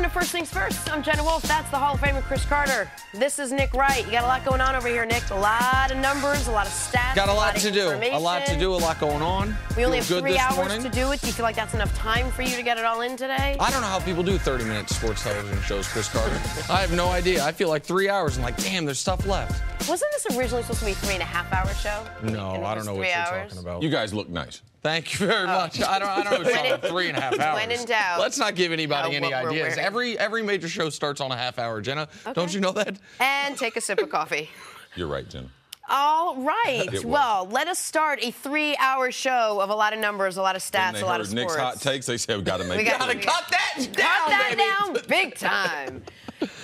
to First Things First. I'm Jenna Wolf. That's the Hall of Famer Chris Carter. This is Nick Wright. You got a lot going on over here, Nick. A lot of numbers, a lot of stats. Got a lot to do. A lot going on. We only have 3 hours to do it. Do you feel like that's enough time for you to get it all in today? I don't know how people do 30-minute sports television shows, Chris Carter. I have no idea. I feel like 3 hours and like, damn, there's stuff left. Wasn't this originally supposed to be a 3.5-hour show? No, I don't know what you're talking about. You guys look nice. Thank you very much. I don't know what's on 3.5 hours. When in doubt. Let's not give anybody any ideas. Every major show starts on a half hour, Jenna. Okay. Don't you know that? And take a sip of coffee. You're right, Jenna. All right. Well, let us start a 3-hour show of a lot of numbers, a lot of stats, a lot of sports. Nick's hot takes. They said we got to make it. We got to cut that down big time.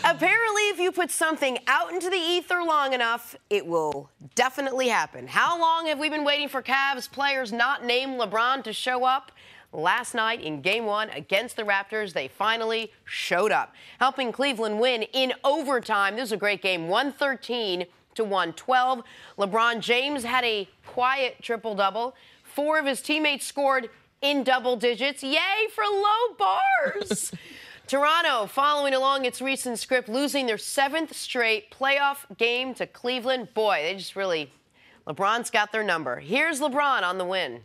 Apparently, if you put something out into the ether long enough, it will definitely happen. How long have we been waiting for Cavs players not named LeBron to show up? Last night in Game 1 against the Raptors, they finally showed up, helping Cleveland win in overtime. This was a great game, 113 to 112. LeBron James had a quiet triple-double. 4 of his teammates scored in double digits. Yay for low bars. Toronto, following along its recent script, losing their 7th straight playoff game to Cleveland. Boy, they just really, LeBron's got their number. Here's LeBron on the win.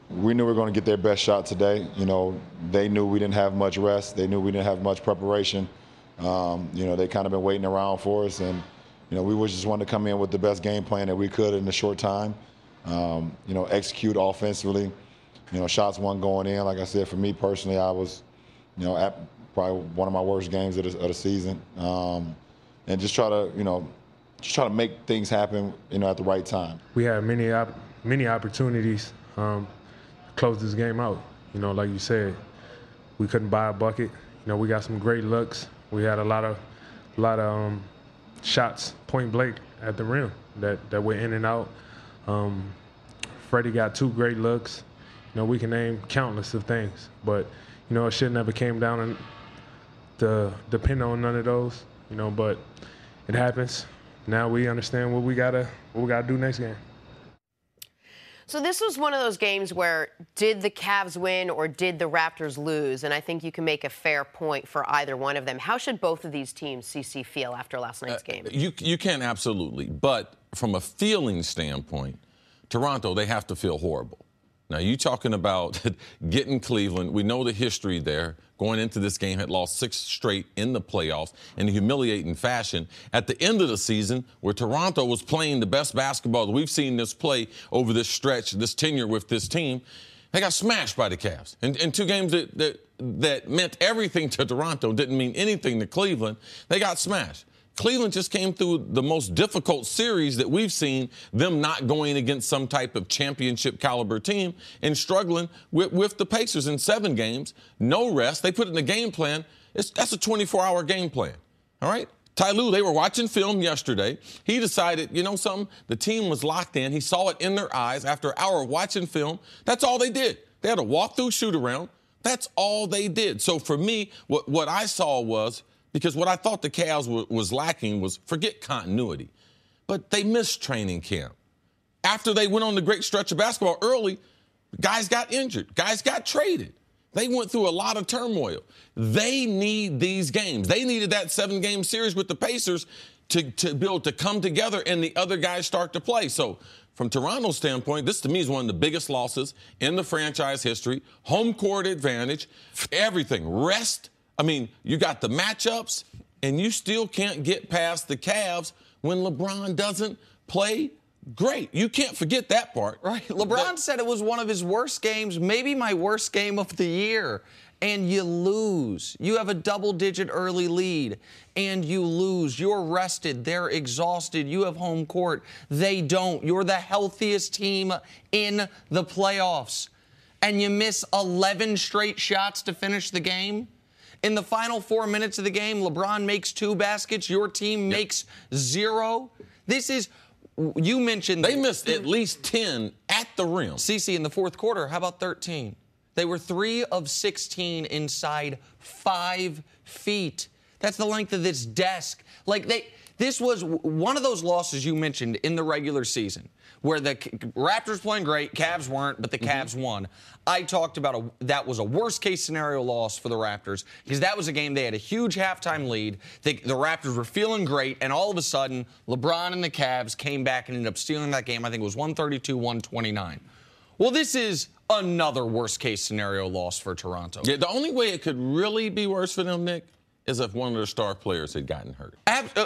We knew we were going to get their best shot today. You know, they knew we didn't have much rest. They knew we didn't have much preparation. You know, they kind of been waiting around for us. And, you know, we just wanted to come in with the best game plan that we could in a short time. You know, execute offensively. You know, shots weren't going in. Like I said, for me personally, I was, you know, at probably one of my worst games of the season, and just try to make things happen, you know, at the right time. We had many opportunities to close this game out. You know, like you said, we couldn't buy a bucket. You know, we got some great looks. We had a lot of shots point blank at the rim that went in and out. Freddie got 2 great looks. You know, we can name countless of things, but you know, it should never came down to depend on none of those, you know, but it happens. Now we understand what we gotta do next game. So this was one of those games where did the Cavs win or did the Raptors lose? And I think you can make a fair point for either one of them. How should both of these teams, CC, feel after last night's game? You can absolutely. But from a feeling standpoint, Toronto, they have to feel horrible. Now, you talking about getting Cleveland. We know the history there. Going into this game, had lost 6 straight in the playoffs in a humiliating fashion. At the end of the season, where Toronto was playing the best basketball that we've seen this play over this stretch, this tenure with this team, they got smashed by the Cavs. In 2 games that meant everything to Toronto, didn't mean anything to Cleveland, they got smashed. Cleveland just came through the most difficult series that we've seen, them not going against some type of championship caliber team and struggling with the Pacers in 7 games, no rest. They put in a game plan. That's a 24-hour game plan, all right? Ty Lue, they were watching film yesterday. He decided, you know something, the team was locked in. He saw it in their eyes after an hour of watching film. That's all they did. They had a walk-through shoot-around. That's all they did. So for me, what I saw was, because what I thought the Cavs was lacking was, forget continuity, but they missed training camp. After they went on the great stretch of basketball early, guys got injured. Guys got traded. They went through a lot of turmoil. They need these games. They needed that 7-game series with the Pacers to be able to come together and the other guys start to play. So from Toronto's standpoint, this to me is one of the biggest losses in the franchise history. Home court advantage, everything, rest. I mean, you got the matchups, and you still can't get past the Cavs when LeBron doesn't play great. You can't forget that part. Right. LeBron said it was one of his worst games, maybe my worst game of the year. And you lose. You have a double-digit early lead, and you lose. You're rested. They're exhausted. You have home court. They don't. You're the healthiest team in the playoffs. And you miss 11 straight shots to finish the game. In the final 4 minutes of the game, LeBron makes 2 baskets. Your team makes 0. This is, you mentioned. They missed at least 10 at the rim. CeCe, in the 4th quarter, how about 13? They were 3 of 16 inside 5 feet. That's the length of this desk. This was one of those losses you mentioned in the regular season where the Raptors playing great, Cavs weren't, but the Cavs won. I talked about that was a worst-case scenario loss for the Raptors because that was a game they had a huge halftime lead. The Raptors were feeling great, and all of a sudden, LeBron and the Cavs came back and ended up stealing that game. I think it was 132-129. Well, this is another worst-case scenario loss for Toronto. Yeah, the only way it could really be worse for them, Nick, is if one of their star players had gotten hurt.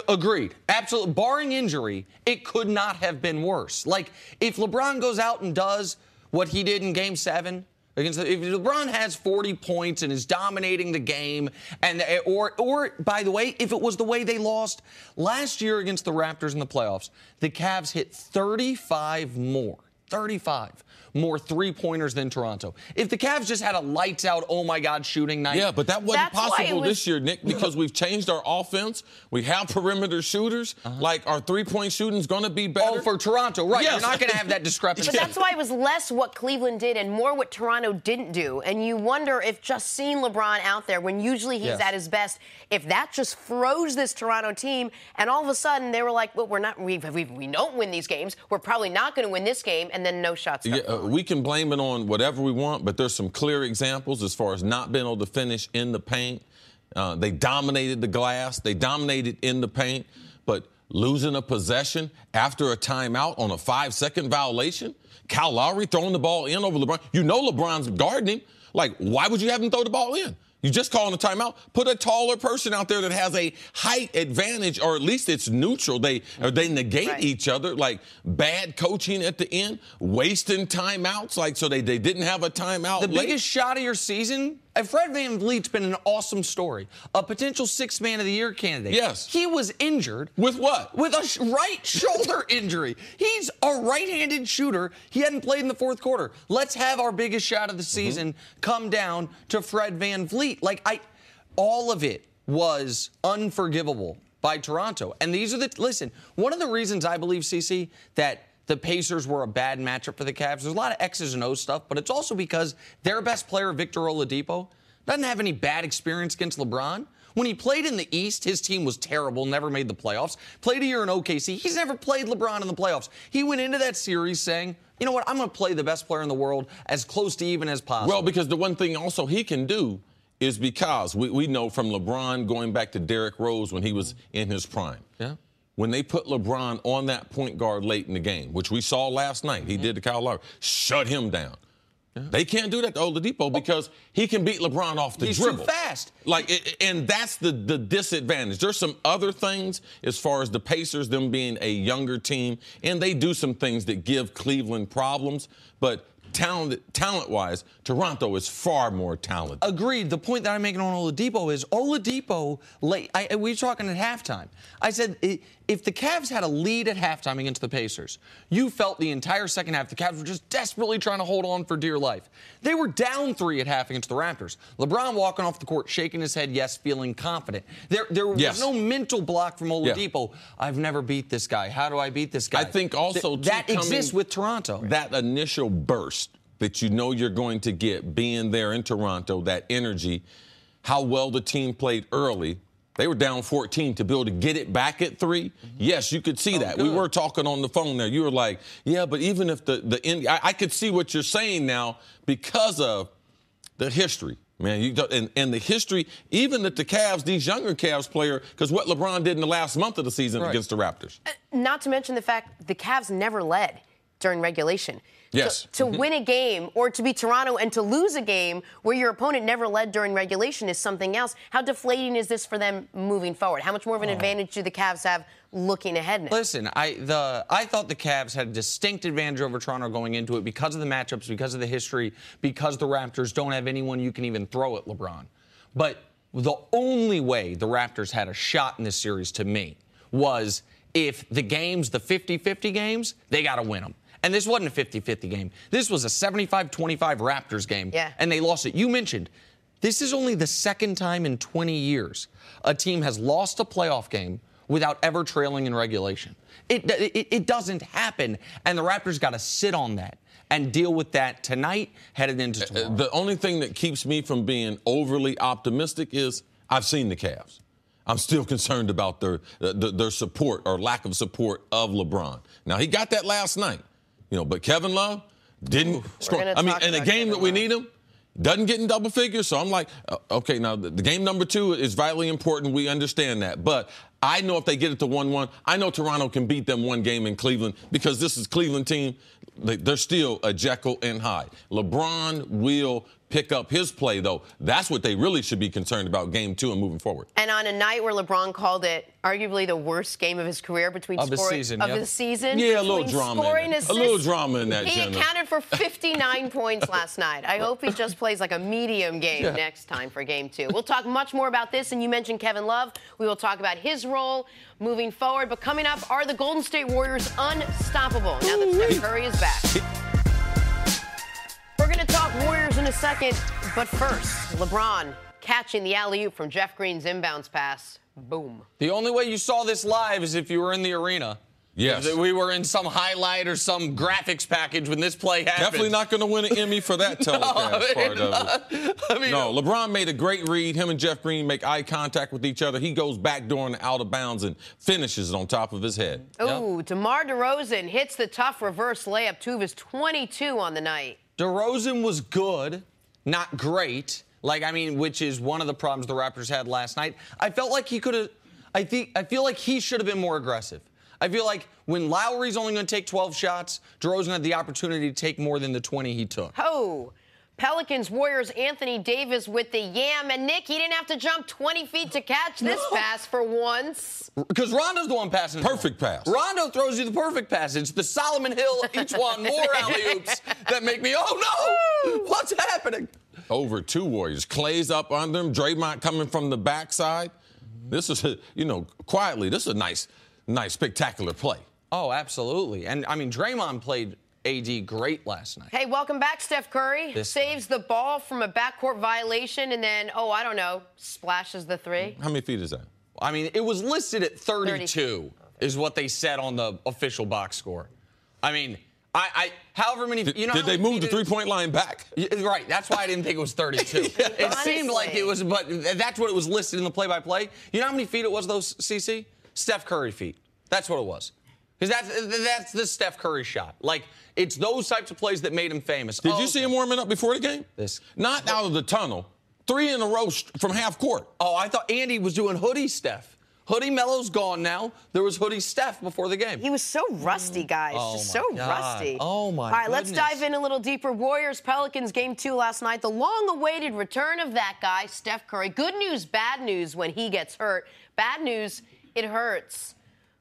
Agreed. Absolutely. Barring injury, it could not have been worse. Like, if LeBron goes out and does what he did in Game 7, if LeBron has 40 points and is dominating the game, or by the way, if it was the way they lost last year against the Raptors in the playoffs, the Cavs hit 35 more three-pointers than Toronto. If the Cavs just had a lights-out, oh, my God, shooting night. Yeah, but that wasn't possible this year, Nick, because we've changed our offense. We have perimeter shooters. Like, our three-point shooting's going to be better. Oh, for Toronto, right. Yes. You're not going to have that discrepancy. But that's why it was less what Cleveland did and more what Toronto didn't do. And you wonder if just seeing LeBron out there when usually he's at his best, if that just froze this Toronto team, and all of a sudden they were like, well, we don't win these games. We're probably not going to win this game, and then no shots. We can blame it on whatever we want, but there's some clear examples as far as not being able to finish in the paint. They dominated the glass. They dominated in the paint. But losing a possession after a timeout on a 5-second violation, Kyle Lowry throwing the ball in over LeBron. You know LeBron's guarding him. Like, why would you have him throw the ball in? You just calling a timeout. Put a taller person out there that has a height advantage, or at least it's neutral. They negate each other. Like, bad coaching at the end, wasting timeouts. Like, so they didn't have a timeout. The biggest shot of your season. Fred VanVleet's been an awesome story. A potential Sixth Man of the Year candidate. Yes. He was injured. With what? With a right shoulder injury. He's a right-handed shooter. He hadn't played in the fourth quarter. Let's have our biggest shot of the season come down to Fred VanVleet. All of it was unforgivable by Toronto. And listen, one of the reasons I believe, CC, that the Pacers were a bad matchup for the Cavs. There's a lot of X's and O's stuff, but it's also because their best player, Victor Oladipo, doesn't have any bad experience against LeBron. When he played in the East, his team was terrible, never made the playoffs. Played a year in OKC. He's never played LeBron in the playoffs. He went into that series saying, you know what, I'm going to play the best player in the world as close to even as possible. Well, because the one thing also he can do is because we know from LeBron going back to Derrick Rose when he was in his prime. Yeah. When they put LeBron on that point guard late in the game, which we saw last night, he did to Kyle Lowry, shut him down. Yeah. They can't do that to Oladipo because he can beat LeBron off the dribble. He's too fast. And that's the disadvantage. There's some other things as far as the Pacers, them being a younger team, and they do some things that give Cleveland problems, but talent-wise, Toronto is far more talented. Agreed. The point that I'm making on Oladipo is Oladipo, we were talking at halftime. I said if the Cavs had a lead at halftime against the Pacers, you felt the entire second half the Cavs were just desperately trying to hold on for dear life. They were down 3 at half against the Raptors. LeBron walking off the court, shaking his head, yes, feeling confident. There was no mental block from Oladipo. Yeah. I've never beat this guy. How do I beat this guy? I think also, that exists with Toronto. That initial burst that you know you're going to get being there in Toronto, that energy, how well the team played early. They were down 14 to be able to get it back at 3. Yes, you could see that. Good. We were talking on the phone there. You were like, yeah, but even if the end, I could see what you're saying now because of the history. Man, and the history, even that the Cavs, these younger Cavs player, because what LeBron did in the last month of the season against the Raptors. Not to mention the fact the Cavs never led during regulation. Yes. To win a game or to be Toronto and to lose a game where your opponent never led during regulation is something else. How deflating is this for them moving forward? How much more of an advantage do the Cavs have looking ahead now? Listen, I thought the Cavs had a distinct advantage over Toronto going into it because of the matchups, because of the history, because the Raptors don't have anyone you can even throw at LeBron. But the only way the Raptors had a shot in this series to me was if the games, the 50-50 games, they got to win them. And this wasn't a 50-50 game. This was a 75-25 Raptors game. Yeah. And they lost it. You mentioned, this is only the second time in 20 years a team has lost a playoff game without ever trailing in regulation. It doesn't happen. And the Raptors got to sit on that and deal with that tonight, headed into tomorrow. The only thing that keeps me from being overly optimistic is I've seen the Cavs. I'm still concerned about their support or lack of support of LeBron. Now, he got that last night, but Kevin Love didn't score. I mean, in a game that we need him, doesn't get in double figures. So I'm like, okay, now the game number 2 is vitally important. We understand that. But I know if they get it to 1-1, I know Toronto can beat them one game in Cleveland because this is Cleveland team. They're still a Jekyll and Hyde. LeBron will pick up his play, though. That's what they really should be concerned about game 2 and moving forward. And on a night where LeBron called it arguably the worst game of his career the season. Yeah, a little drama in that. A little drama in that. He accounted for 59 points last night. I hope he just plays like a medium game next time for game 2. We'll talk much more about this, and you mentioned Kevin Love. We will talk about his role moving forward. But coming up, are the Golden State Warriors unstoppable now that Steph Curry is back? We're going to talk Warriors in a second, but first, LeBron catching the alley-oop from Jeff Green's inbounds pass. Boom. The only way you saw this live is if you were in the arena. Yes. We were in some highlight or some graphics package when this play happened. Definitely not going to win an Emmy for that telecast part of it. No, LeBron made a great read. Him and Jeff Green make eye contact with each other. He goes backdoor and out of bounds and finishes it on top of his head. Ooh, DeMar DeRozan hits the tough reverse layup, 2 of his 22 on the night. DeRozan was good, not great. Which is one of the problems the Raptors had last night. I felt like he could have. I feel like he should have been more aggressive. I feel like when Lowry's only going to take 12 shots, DeRozan had the opportunity to take more than the 20 he took. Oh, Pelicans Warriors Anthony Davis with the yam. And, Nick, he didn't have to jump 20 feet to catch this pass for once. Because Rondo's the one passing it. Perfect pass. Rondo throws you the perfect pass. It's the Solomon Hill, each one more alley-oops that make me, oh, no, what's happening? Over 2 Warriors. Clay's up under him. Draymond coming from the backside. This is, quietly, this is a nice, spectacular play. Oh, absolutely. And, Draymond played AD great last night. Hey, welcome back, Steph Curry. Saves the ball from a backcourt violation and then, splashes the 3. How many feet is that? It was listed at 32 is what they said on the official box score. However many. Did they move the 3-point line back? Right. That's why I didn't think it was 32. It seemed like it was, but that's what it was listed in the play-by-play. You know how many feet it was, those, CC? Steph Curry feet. That's what it was. Because that's the Steph Curry shot. It's those types of plays that made him famous. Did you see him warming up before the game? Not out of the tunnel. 3 in a row from half court. Oh, I thought Andy was doing hoodie Steph. Hoodie Melo's gone now. There was hoodie Steph before the game. He was so rusty, guys. Just so rusty. Oh, my goodness. All right, let's dive in a little deeper. Warriors-Pelicans game 2 last night. The long-awaited return of that guy, Steph Curry. Good news, bad news when he gets hurt. Bad news, it hurts.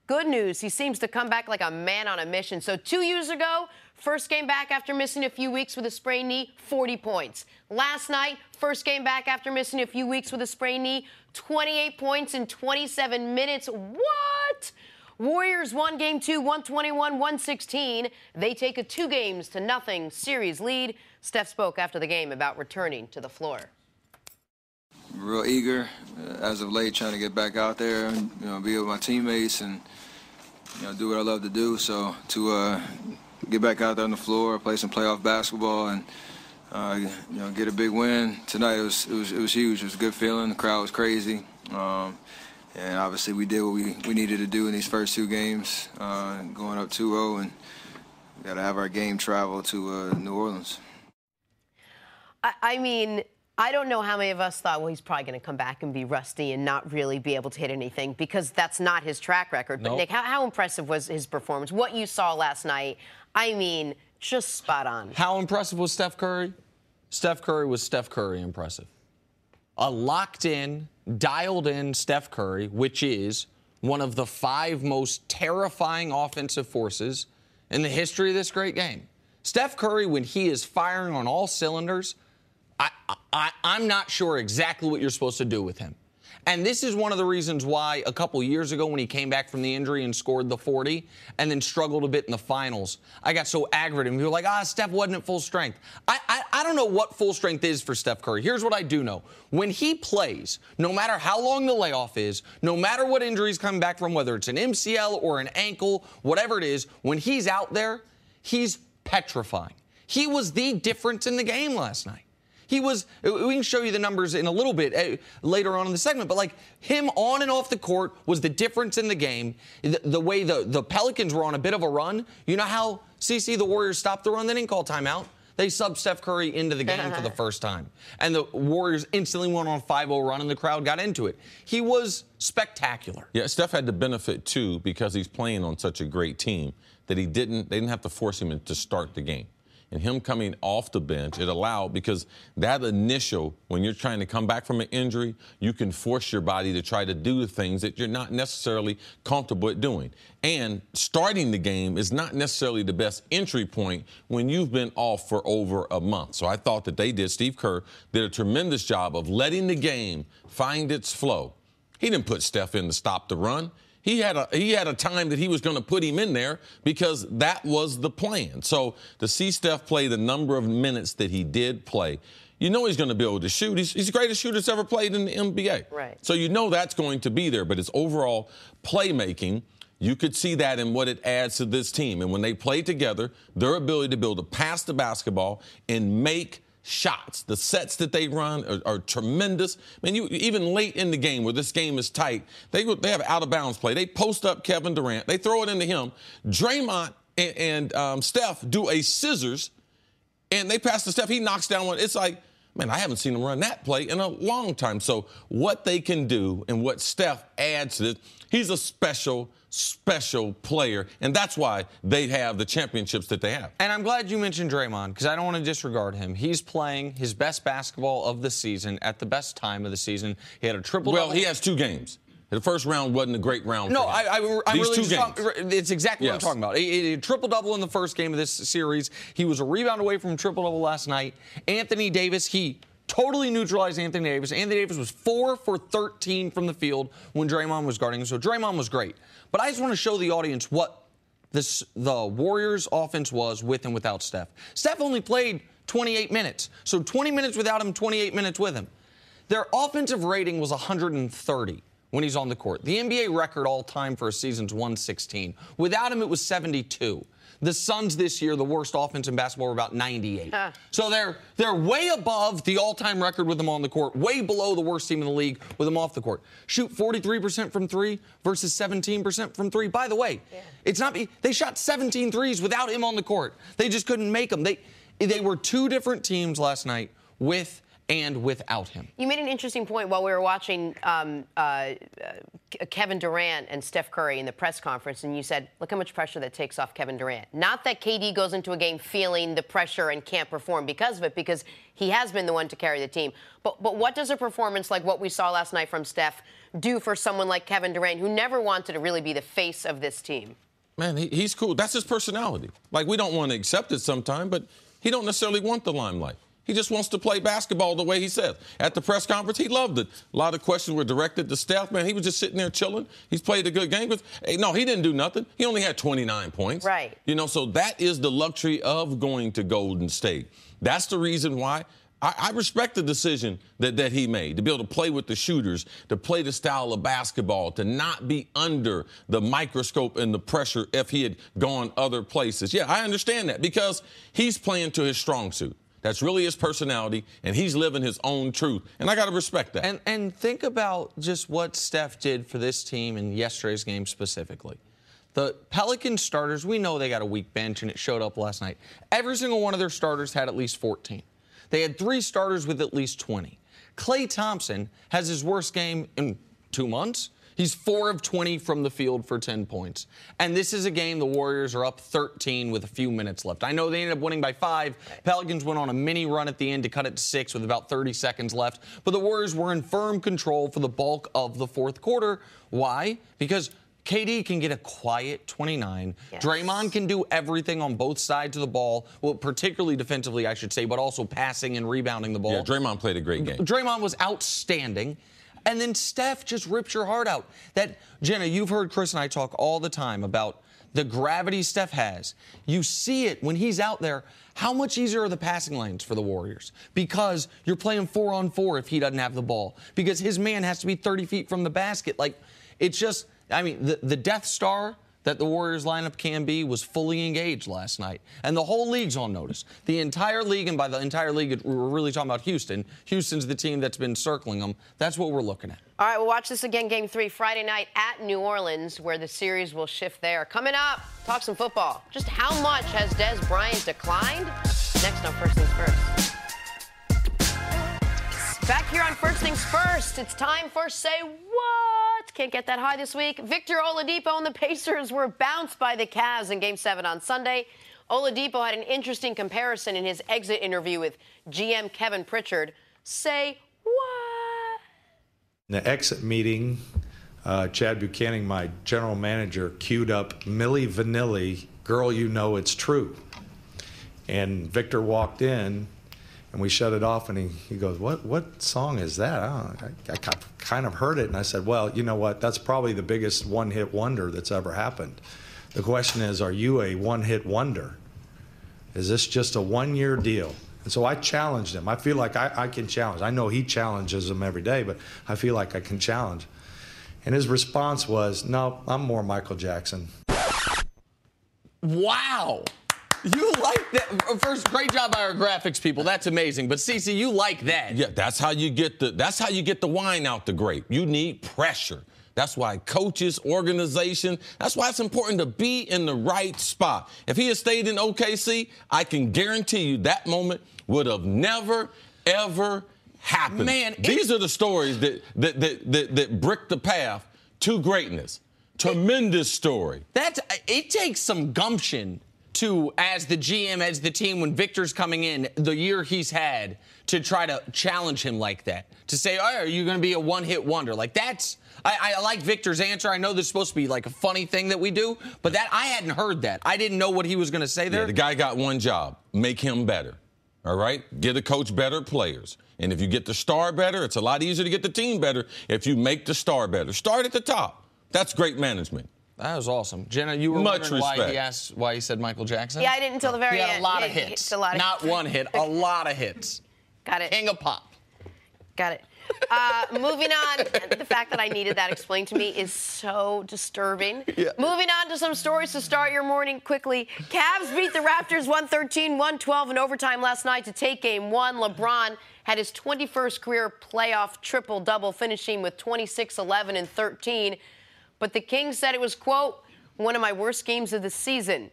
Good news, he seems to come back like a man on a mission. So 2 years ago, first game back after missing a few weeks with a sprained knee, 40 points. Last night, first game back after missing a few weeks with a sprained knee, 28 points in 27 minutes. What? Warriors won game 2, 121-116. They take a 2-0 series lead. Steph spoke after the game about returning to the floor. Real eager as of late, trying to get back out there and be with my teammates and do what I love to do. So to get back out there on the floor, play some playoff basketball, and get a big win tonight. It was huge. It was a good feeling. The crowd was crazy, and obviously we did what we needed to do in these first 2 games, going up 2-0, and we got to have our game travel to New Orleans. I don't know how many of us thought, well, he's probably going to come back and be rusty and not really be able to hit anything because that's not his track record. But, Nick, how impressive was his performance? What you saw last night, just spot on. How impressive was Steph Curry? Steph Curry was Steph Curry impressive. A locked-in, dialed-in Steph Curry, which is one of the 5 most terrifying offensive forces in the history of this great game. Steph Curry, when he is firing on all cylinders, I'm not sure exactly what you're supposed to do with him. And this is one of the reasons why a couple years ago when he came back from the injury and scored the 40 and then struggled a bit in the finals, I got so aggravated. We were like, Steph wasn't at full strength. I don't know what full strength is for Steph Curry. Here's what I do know. When he plays, no matter how long the layoff is, no matter what injuries come back from, whether it's an MCL or an ankle, whatever it is, when he's out there, he's petrifying. He was the difference in the game last night. He was, we can show you the numbers in a little bit later on in the segment, but like him on and off the court was the difference in the game. The way the Pelicans were on a bit of a run. You know how, CC, the Warriors stopped the run? They didn't call timeout. They subbed Steph Curry into the game for the first time. And the Warriors instantly went on a 5-0 run, and the crowd got into it. He was spectacular. Yeah, Steph had the benefit, too, because he's playing on such a great team, that they didn't have to force him to start the game. And him coming off the bench, it allowed, because that initial, when you're trying to come back from an injury, you can force your body to try to do the things that you're not necessarily comfortable at doing. And starting the game is not necessarily the best entry point when you've been off for over a month. So I thought that Steve Kerr did a tremendous job of letting the game find its flow. He didn't put Steph in to stop the run. He had a time that he was going to put him in there because that was the plan. So to see Steph play the number of minutes that he did play, you know he's going to be able to shoot. He's the greatest shooter that's ever played in the NBA. Right. So you know that's going to be there. But his overall playmaking, you could see that in what it adds to this team. And when they play together, their ability to be able to pass the basketball and make shots. The sets that they run are tremendous. I mean, even late in the game where this game is tight, they have out-of-bounds play. They post up Kevin Durant. They throw it into him. Draymond and Steph do a scissors, and they pass to Steph. He knocks down one. It's like, man, I haven't seen him run that play in a long time. So what they can do and what Steph adds to this, he's a special player, and that's why they have the championships that they have. And I'm glad you mentioned Draymond, because I don't want to disregard him. He's playing his best basketball of the season at the best time of the season. He had a triple-double. Well, he has 2 games. The first round wasn't a great round for him. I'm These really 2 games. It's exactly what I'm Yes. talking about. A triple-double in the first game of this series. He was a rebound away from a triple-double last night. Anthony Davis, he totally neutralized Anthony Davis. Anthony Davis was 4 for 13 from the field when Draymond was guarding him. So Draymond was great. But I just want to show the audience what the Warriors' offense was with and without Steph. Steph only played 28 minutes. So 20 minutes without him, 28 minutes with him. Their offensive rating was 130 when he's on the court. The NBA record all time for a season's 116. Without him, it was 72. The Suns this year, the worst offense in basketball, were about 98. So they're way above the all-time record with them on the court, way below the worst team in the league with them off the court. Shoot 43% from 3 versus 17% from 3. By the way, it's not they shot 17 threes without him on the court. They just couldn't make them. They were 2 different teams last night with and without him. You made an interesting point while we were watching Kevin Durant and Steph Curry in the press conference, and you said, look how much pressure that takes off Kevin Durant. Not that KD goes into a game feeling the pressure and can't perform because of it, because he has been the one to carry the team. But what does a performance like what we saw last night from Steph do for someone like Kevin Durant, who never wanted to really be the face of this team? Man, he's cool. That's his personality. Like, we don't want to accept it sometime, but he don't necessarily want the limelight. He just wants to play basketball the way he says. At the press conference, he loved it. A lot of questions were directed to Steph. Man, he was just sitting there chilling. He's played a good game. But, hey, no, he didn't do nothing. He only had 29 points. Right. You know, so that is the luxury of going to Golden State. That's the reason why I respect the decision that he made, to be able to play with the shooters, to play the style of basketball, to not be under the microscope and the pressure if he had gone other places. Yeah, I understand that, because he's playing to his strong suit. That's really his personality, and he's living his own truth. And I got to respect that. And think about just what Steph did for this team in yesterday's game specifically. The Pelicans starters, we know they got a weak bench, and it showed up last night. Every single one of their starters had at least 14. They had 3 starters with at least 20. Klay Thompson has his worst game in 2 months. He's 4 of 20 from the field for 10 points. And this is a game the Warriors are up 13 with a few minutes left. I know they ended up winning by 5. Pelicans went on a mini run at the end to cut it to 6 with about 30 seconds left. But the Warriors were in firm control for the bulk of the fourth quarter. Why? Because KD can get a quiet 29. Yes. Draymond can do everything on both sides of the ball, well, particularly defensively, I should say, but also passing and rebounding the ball. Yeah, Draymond played a great game. Draymond was outstanding. And then Steph just rips your heart out. Jenna, you've heard Chris and I talk all the time about the gravity Steph has. You see it when he's out there. How much easier are the passing lanes for the Warriors? Because you're playing 4-on-4 if he doesn't have the ball. Because his man has to be 30 feet from the basket. Like, it's just, I mean, the Death Star that the Warriors lineup can be was fully engaged last night. And the whole league's on notice. The entire league, and by the entire league, we're really talking about Houston. Houston's the team that's been circling them. That's what we're looking at. All right, we'll watch this again, Game 3, Friday night at New Orleans, where the series will shift there. Coming up, talk some football. Just how much has Dez Bryant declined? Next on First Things First. Back here on First Things First, it's time for Say What? Can't get that high this week. Victor Oladipo and the Pacers were bounced by the Cavs in Game 7 on Sunday. Oladipo had an interesting comparison in his exit interview with GM Kevin Pritchard. Say what? In the exit meeting, Chad Buchanan, my general manager, queued up Milli Vanilli, Girl You Know It's True. And Victor walked in, and we shut it off, and he goes, what song is that? I kind of heard it, and I said, well, you know what? That's probably the biggest one-hit wonder that's ever happened. The question is, are you a one-hit wonder? Is this just a one-year deal? And so I challenged him. I feel like I can challenge. I know he challenges him every day, but I feel like I can challenge. And his response was, no, I'm more Michael Jackson. Wow. You like that? First, great job by our graphics people. That's amazing. But Cece, you like that? Yeah, that's how you get the wine out the grape. You need pressure. That's why coaches, organization, that's why it's important to be in the right spot. If he had stayed in OKC, I can guarantee you that moment would have never, ever happened. Man, these are the stories that brick the path to greatness. Tremendous story. It takes some gumption to, as the GM, as the team, when Victor's coming in, the year he's had, to try to challenge him like that. To say, oh, are you going to be a one-hit wonder? Like, that's, I like Victor's answer. I know this is supposed to be like a funny thing that we do, but that, I hadn't heard that. I didn't know what he was going to say there. Yeah, the guy got one job, make him better. All right? Get a coach better players. And if you get the star better, it's a lot easier to get the team better if you make the star better. Start at the top. That's great management. That was awesome. Jenna, you were wondering why he said Michael Jackson? Yeah, I didn't until the very end. He had a lot of hits. Not one hit, a lot of hits. Got it. King of pop. Got it. Moving on, the fact that I needed that explained to me is so disturbing. Yeah. Moving on to some stories to start your morning quickly. Cavs beat the Raptors 113-112 in overtime last night to take Game 1. LeBron had his 21st career playoff triple-double, finishing with 26, 11, and 13. But the Kings said it was, quote, one of my worst games of the season.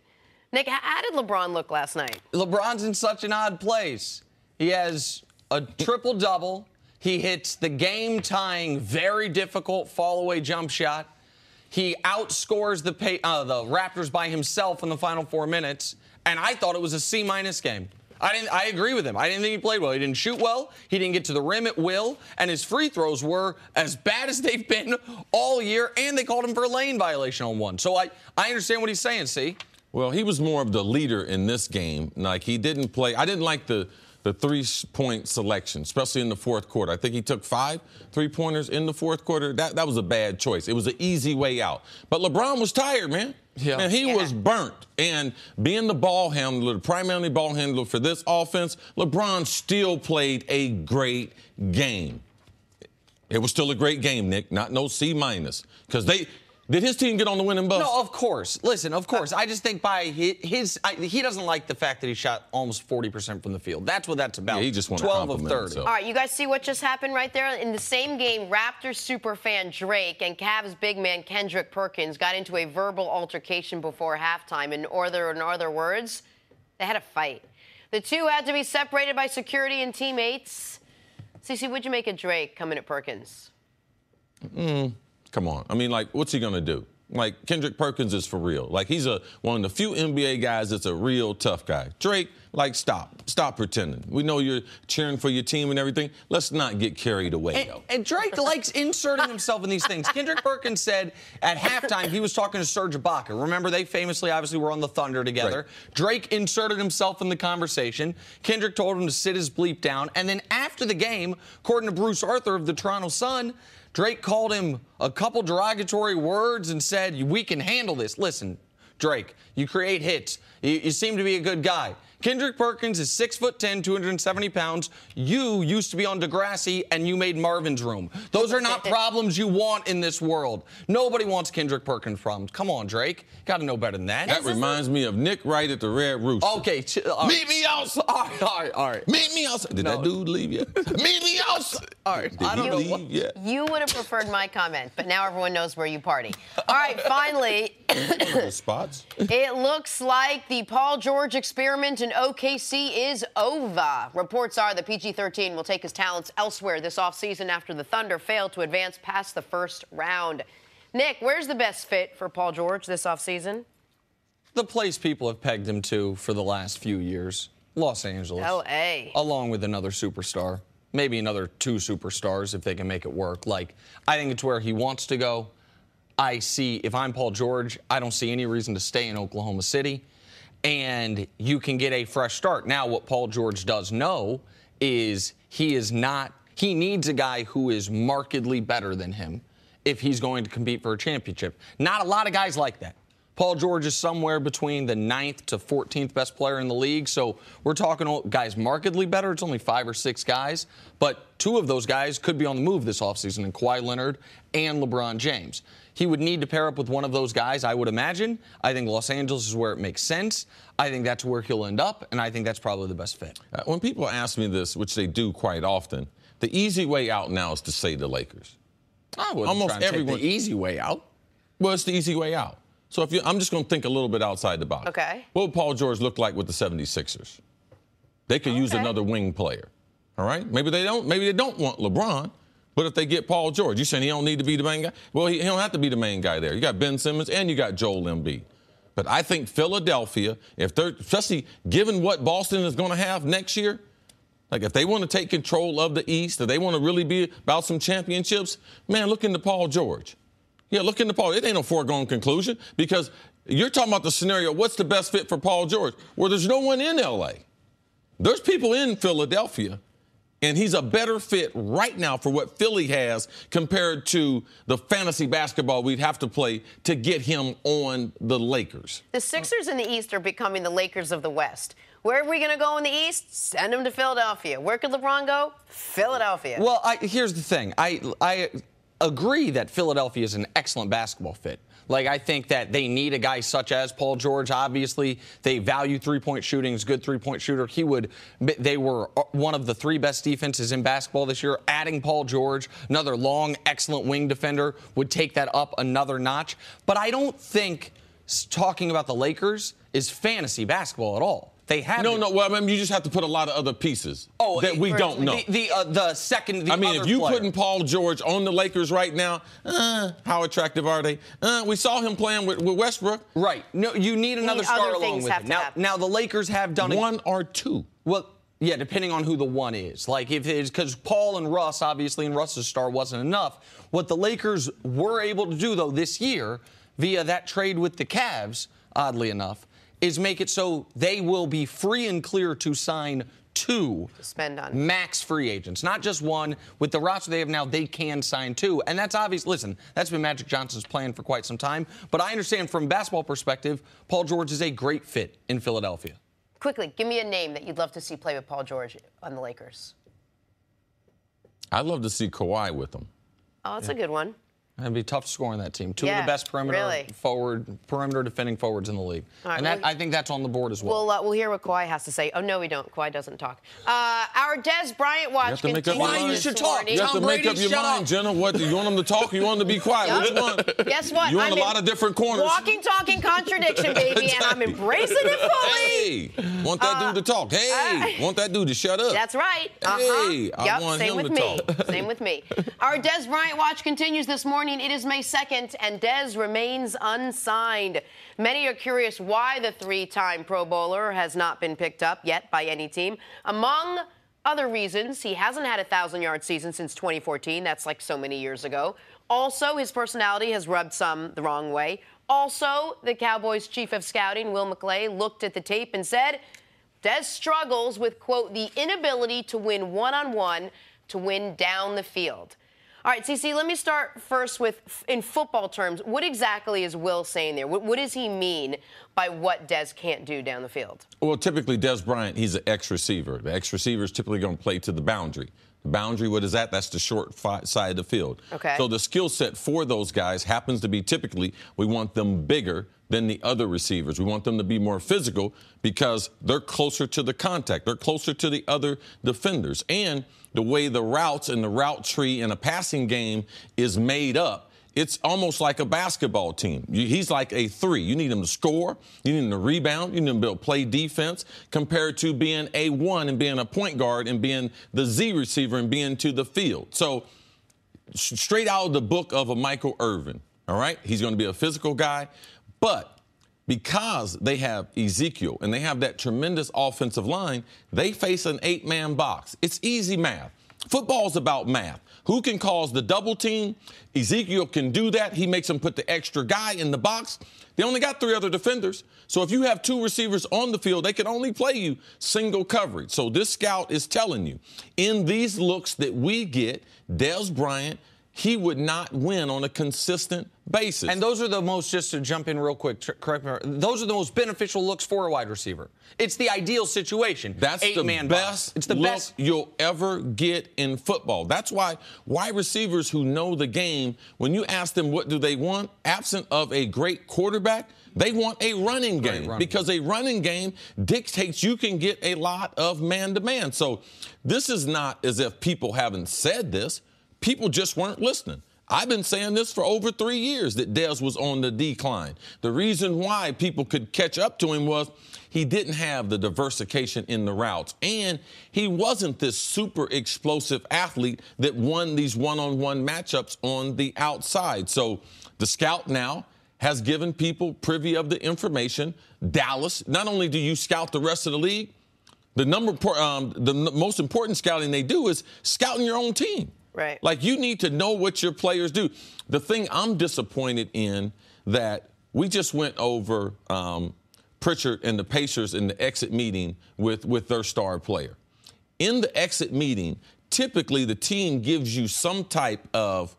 Nick, how did LeBron look last night? LeBron's in such an odd place. He has a triple-double. He hits the game-tying, very difficult fall-away jump shot. He outscores the Raptors by himself in the final 4 minutes. And I thought it was a C-minus game. I agree with him. I didn't think he played well. He didn't shoot well. He didn't get to the rim at will. And his free throws were as bad as they've been all year. And they called him for a lane violation on one. So I understand what he's saying, see? Well, he was more of the leader in this game. Like, he didn't play. I didn't like the three-point selection, especially in the fourth quarter. I think he took 5 3-pointers in the fourth quarter. That was a bad choice. It was an easy way out. But LeBron was tired, man. Yeah. And he was burnt. And being the ball handler, the primary ball handler for this offense, LeBron still played a great game. It was still a great game, Nick. No C-minus. Because did his team get on the winning bus? No, of course. Listen, of course. I just think by he doesn't like the fact that he shot almost 40% from the field. That's what that's about. Yeah, he just wanted 12 of 30. Himself. All right, you guys see what just happened right there? In the same game, Raptors superfan Drake and Cavs big man Kendrick Perkins got into a verbal altercation before halftime. In other words, they had a fight. The two had to be separated by security and teammates. Cece, what'd you make of Drake coming at Perkins? Come on. I mean, like, what's he going to do? Like, Kendrick Perkins is for real. Like, he's one of the few NBA guys that's a real tough guy. Drake, like, stop pretending. We know you're cheering for your team and everything. Let's not get carried away, though. And Drake likes inserting himself in these things. Kendrick Perkins said at halftime he was talking to Serge Ibaka. Remember, they famously, obviously, were on the Thunder together. Right. Drake inserted himself in the conversation. Kendrick told him to sit his bleep down. And then after the game, according to Bruce Arthur of the Toronto Sun, Drake called him a couple derogatory words and said, we can handle this. Listen, Drake. You create hits. You seem to be a good guy. Kendrick Perkins is 6'10", 270 pounds. You used to be on Degrassi, and you made Marvin's Room. Those are not problems you want in this world. Nobody wants Kendrick Perkins problems. Come on, Drake. Got to know better than that. That reminds me of Nick Wright at the Red Rooster. Okay. Meet me outside. All right. Meet me outside. Did that dude leave yet? Meet me outside. All right. Did I don't he know. leave yet? You would have preferred my comment, but now everyone knows where you party. All right, finally. The spots. It looks like the Paul George experiment in OKC is over. Reports are that PG-13 will take his talents elsewhere this offseason after the Thunder failed to advance past the first round. Nick, where's the best fit for Paul George this offseason? The place people have pegged him to for the last few years, Los Angeles. L.A. Along with another superstar. Maybe another 2 superstars if they can make it work. I think it's where he wants to go. If I'm Paul George, I don't see any reason to stay in Oklahoma City. And you can get a fresh start. Now, what Paul George does know is he needs a guy who is markedly better than him if he's going to compete for a championship. Not a lot of guys like that. Paul George is somewhere between the 9th to 14th best player in the league. So we're talking guys markedly better. It's only 5 or 6 guys. But 2 of those guys could be on the move this offseason, in Kawhi Leonard and LeBron James. He would need to pair up with one of those guys, I would imagine. I think Los Angeles is where it makes sense. I think that's where he'll end up, and I think that's probably the best fit. When people ask me this, which they do quite often, the easy way out now is to say the Lakers. I wouldn't try and take the easy way out. Well, it's the easy way out. So I'm just going to think a little bit outside the box. Okay. What would Paul George look like with the 76ers? They could use another wing player. All right? Maybe they don't want LeBron. But if they get Paul George, you saying he don't need to be the main guy? Well, he don't have to be the main guy there. You got Ben Simmons and you got Joel Embiid. But I think Philadelphia, especially given what Boston is going to have next year, if they want to take control of the East, if they want to really be about some championships, man, look into Paul George. Yeah, look into Paul. It ain't no foregone conclusion because you're talking about the scenario, what's the best fit for Paul George? Well, there's no one in L.A. There's people in Philadelphia. And he's a better fit right now for what Philly has compared to the fantasy basketball we'd have to play to get him on the Lakers. The Sixers in the East are becoming the Lakers of the West. Where are we going to go in the East? Send him to Philadelphia. Where could LeBron go? Philadelphia. Well, here's the thing. I agree that Philadelphia is an excellent basketball fit. I think that they need a guy such as Paul George. Obviously, they value three-point shooting. He's a good three-point shooter. They were one of the 3 best defenses in basketball this year. Adding Paul George, another long, excellent wing defender, would take that up another notch. But I don't think talking about the Lakers is fantasy basketball at all. They have No. Well, I mean, you just have to put a lot of other pieces that we don't know. The second. I mean, if you putting Paul George on the Lakers right now, how attractive are they? We saw him playing with Westbrook. Right. No, you need another star along with him. Now the Lakers have done 1 or 2. Well, yeah, depending on who the one is. If it's because Paul and Russ, obviously, and Russ's star wasn't enough. What the Lakers were able to do, though, this year via that trade with the Cavs, oddly enough, is make it so they will be free and clear to sign 2 max free agents, not just 1. With the roster they have now, they can sign 2. And that's obvious. Listen, that's been Magic Johnson's plan for quite some time. But I understand from a basketball perspective, Paul George is a great fit in Philadelphia. Quickly, give me a name that you'd love to see play with Paul George on the Lakers. I'd love to see Kawhi with them. Oh, that's a good one. It'd be tough to score in that team. 2 of the best perimeter defending forwards in the league. Right, and I think that's on the board as well. We'll hear what Kawhi has to say. Oh, no, we don't. Kawhi doesn't talk. Our Dez Bryant watch continues. Why you should talk? You have to make up your mind, Jenna. What, do you want him to talk or you want him to be quiet? Which one? Guess what? You want a lot of different corners. Walking, talking contradiction, baby, and I'm embracing it fully. Hey, want that dude to talk. Hey, want that dude to shut up. That's right. Hey, I want him to talk. Same with me. Our Dez Bryant watch continues this morning. It is May 2nd. And Dez remains unsigned. Many are curious why the 3-time Pro Bowler has not been picked up yet by any team. Among other reasons, he hasn't had a 1,000-yard season since 2014. That's like so many years ago. Also, his personality has rubbed some the wrong way. Also, the Cowboys' chief of scouting, Will McClay, looked at the tape and said, Dez struggles with, quote, the inability to win one-on-one, to win down the field. All right, CC, let me start first with, in football terms, what exactly is Will saying there? What does he mean by what Dez can't do down the field? Well, typically, Dez Bryant, he's an X receiver. The X receiver is typically going to play to the boundary. The boundary, what is that? That's the short side of the field. Okay. So the skill set for those guys happens to be typically we want them bigger than the other receivers. We want them to be more physical because they're closer to the contact. They're closer to the other defenders. And the way the routes and the route tree in a passing game is made up, it's almost like a basketball team. He's like a 3. You need him to score. You need him to rebound. You need him to be able to play defense compared to being a 1 and being a point guard and being the Z receiver and being to the field. So straight out of the book of a Michael Irvin, all right? He's going to be a physical guy. But because they have Ezekiel and they have that tremendous offensive line, they face an 8-man box. It's easy math. Football's about math. Who can cause the double team? Ezekiel can do that. He makes them put the extra guy in the box. They only got 3 other defenders. So if you have 2 receivers on the field, they can only play you single coverage. So this scout is telling you, in these looks that we get, Dez Bryant, he would not win on a consistent basis. And those are the most, just to jump in real quick, correct me, those are the most beneficial looks for a wide receiver. It's the ideal situation. That's the best It's the look best you'll ever get in football. That's why wide receivers who know the game, when you ask them what do they want, absent of a great quarterback, they want a running game because a running game dictates you can get a lot of man-to-man. So this is not as if people haven't said this. People just weren't listening. I've been saying this for over 3 years that Dez was on the decline. The reason why people could catch up to him was he didn't have the diversification in the routes, and he wasn't this super explosive athlete that won these one-on-one matchups on the outside. So the scout now has given people privy of the information. Dallas, not only do you scout the rest of the league, the most important scouting they do is scouting your own team. Right. Like, you need to know what your players do. The thing I'm disappointed in that we just went over Pritchard and the Pacers in the exit meeting with their star player. In the exit meeting, typically the team gives you some type of